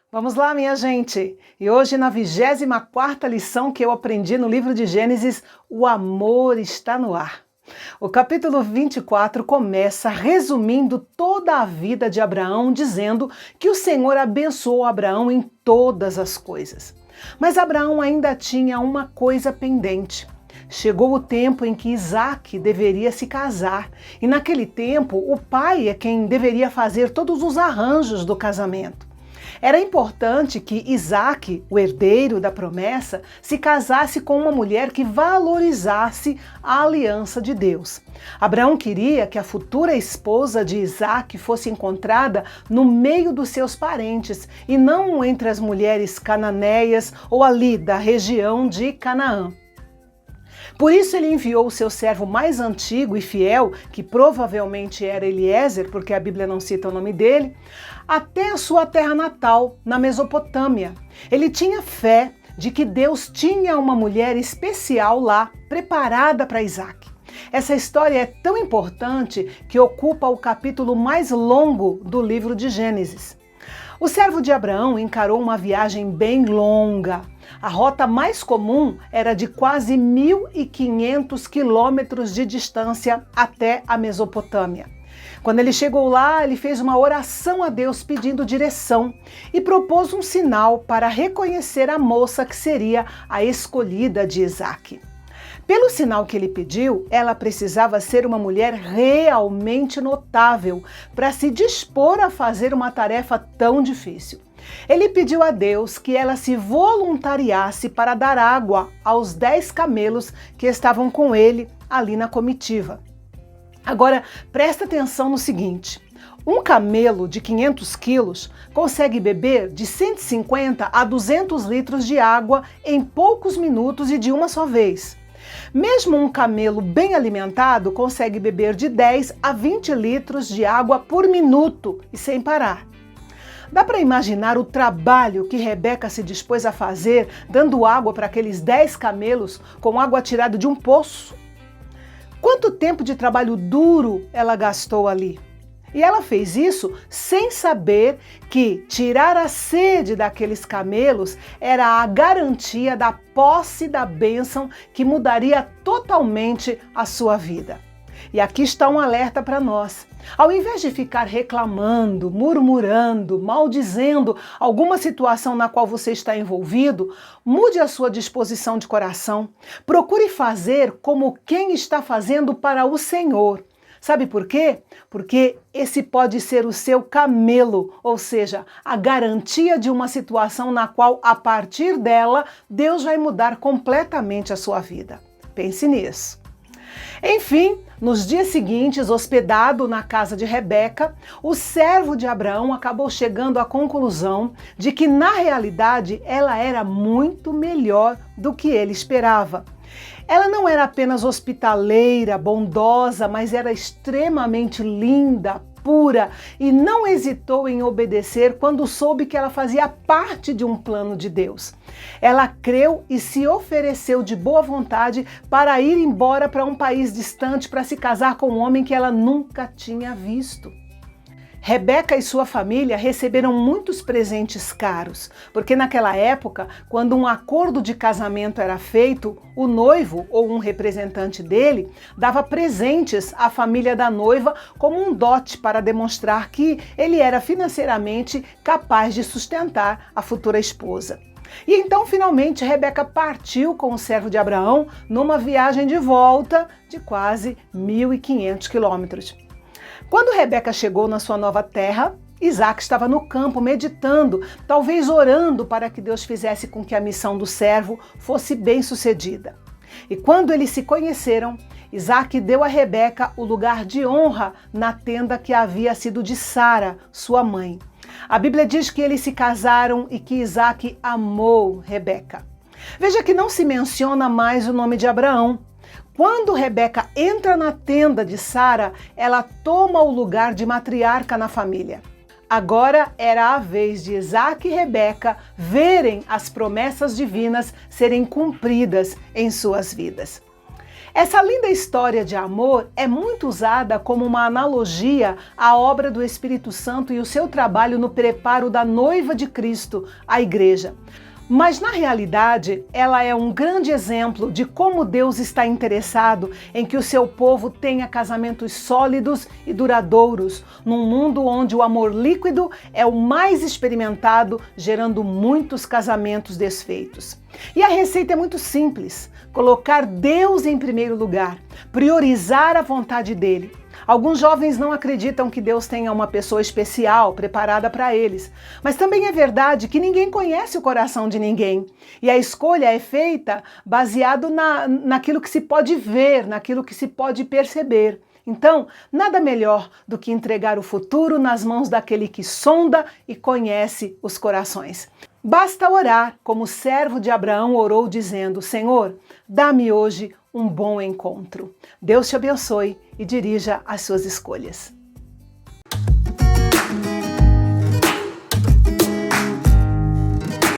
Vamos lá, minha gente! E hoje, na 24ª lição que eu aprendi no livro de Gênesis, o amor está no ar. O capítulo 24 começa resumindo toda a vida de Abraão, dizendo que o Senhor abençoou Abraão em todas as coisas. Mas Abraão ainda tinha uma coisa pendente. Chegou o tempo em que Isaque deveria se casar, e naquele tempo o pai é quem deveria fazer todos os arranjos do casamento. Era importante que Isaque, o herdeiro da promessa, se casasse com uma mulher que valorizasse a aliança de Deus. Abraão queria que a futura esposa de Isaque fosse encontrada no meio dos seus parentes e não entre as mulheres cananeias ou ali da região de Canaã. Por isso ele enviou o seu servo mais antigo e fiel, que provavelmente era Eliezer, porque a Bíblia não cita o nome dele, até a sua terra natal, na Mesopotâmia. Ele tinha fé de que Deus tinha uma mulher especial lá, preparada para Isaque. Essa história é tão importante que ocupa o capítulo mais longo do livro de Gênesis. O servo de Abraão encarou uma viagem bem longa. A rota mais comum era de quase 1.500 quilômetros de distância até a Mesopotâmia. Quando ele chegou lá, ele fez uma oração a Deus pedindo direção e propôs um sinal para reconhecer a moça que seria a escolhida de Isaque. Pelo sinal que ele pediu, ela precisava ser uma mulher realmente notável para se dispor a fazer uma tarefa tão difícil. Ele pediu a Deus que ela se voluntariasse para dar água aos 10 camelos que estavam com ele ali na comitiva. Agora, presta atenção no seguinte: um camelo de 500 quilos consegue beber de 150 a 200 litros de água em poucos minutos e de uma só vez. Mesmo um camelo bem alimentado consegue beber de 10 a 20 litros de água por minuto e sem parar. Dá para imaginar o trabalho que Rebeca se dispôs a fazer dando água para aqueles 10 camelos com água tirada de um poço? Quanto tempo de trabalho duro ela gastou ali? E ela fez isso sem saber que tirar a sede daqueles camelos era a garantia da posse da bênção que mudaria totalmente a sua vida. E aqui está um alerta para nós. Ao invés de ficar reclamando, murmurando, maldizendo alguma situação na qual você está envolvido, mude a sua disposição de coração. Procure fazer como quem está fazendo para o Senhor. Sabe por quê? Porque esse pode ser o seu camelo, ou seja, a garantia de uma situação na qual, a partir dela, Deus vai mudar completamente a sua vida. Pense nisso. Enfim, nos dias seguintes, hospedado na casa de Rebeca, o servo de Abraão acabou chegando à conclusão de que, na realidade, ela era muito melhor do que ele esperava. Ela não era apenas hospitaleira, bondosa, mas era extremamente linda, pura e não hesitou em obedecer quando soube que ela fazia parte de um plano de Deus. Ela creu e se ofereceu de boa vontade para ir embora para um país distante para se casar com um homem que ela nunca tinha visto. Rebeca e sua família receberam muitos presentes caros, porque naquela época, quando um acordo de casamento era feito, o noivo ou um representante dele dava presentes à família da noiva como um dote para demonstrar que ele era financeiramente capaz de sustentar a futura esposa. E então, finalmente, Rebeca partiu com o servo de Abraão numa viagem de volta de quase 1.500 quilômetros. Quando Rebeca chegou na sua nova terra, Isaque estava no campo meditando, talvez orando para que Deus fizesse com que a missão do servo fosse bem sucedida. E quando eles se conheceram, Isaque deu a Rebeca o lugar de honra na tenda que havia sido de Sara, sua mãe. A Bíblia diz que eles se casaram e que Isaque amou Rebeca. Veja que não se menciona mais o nome de Abraão. Quando Rebeca entra na tenda de Sara, ela toma o lugar de matriarca na família. Agora era a vez de Isaque e Rebeca verem as promessas divinas serem cumpridas em suas vidas. Essa linda história de amor é muito usada como uma analogia à obra do Espírito Santo e o seu trabalho no preparo da noiva de Cristo, a igreja. Mas, na realidade, ela é um grande exemplo de como Deus está interessado em que o seu povo tenha casamentos sólidos e duradouros, num mundo onde o amor líquido é o mais experimentado, gerando muitos casamentos desfeitos. E a receita é muito simples: colocar Deus em primeiro lugar, priorizar a vontade dele. Alguns jovens não acreditam que Deus tenha uma pessoa especial preparada para eles, mas também é verdade que ninguém conhece o coração de ninguém e a escolha é feita baseado naquilo que se pode ver, naquilo que se pode perceber. Então, nada melhor do que entregar o futuro nas mãos daquele que sonda e conhece os corações. Basta orar, como o servo de Abraão orou, dizendo: Senhor, dá-me hoje um bom encontro. Deus te abençoe e dirija as suas escolhas.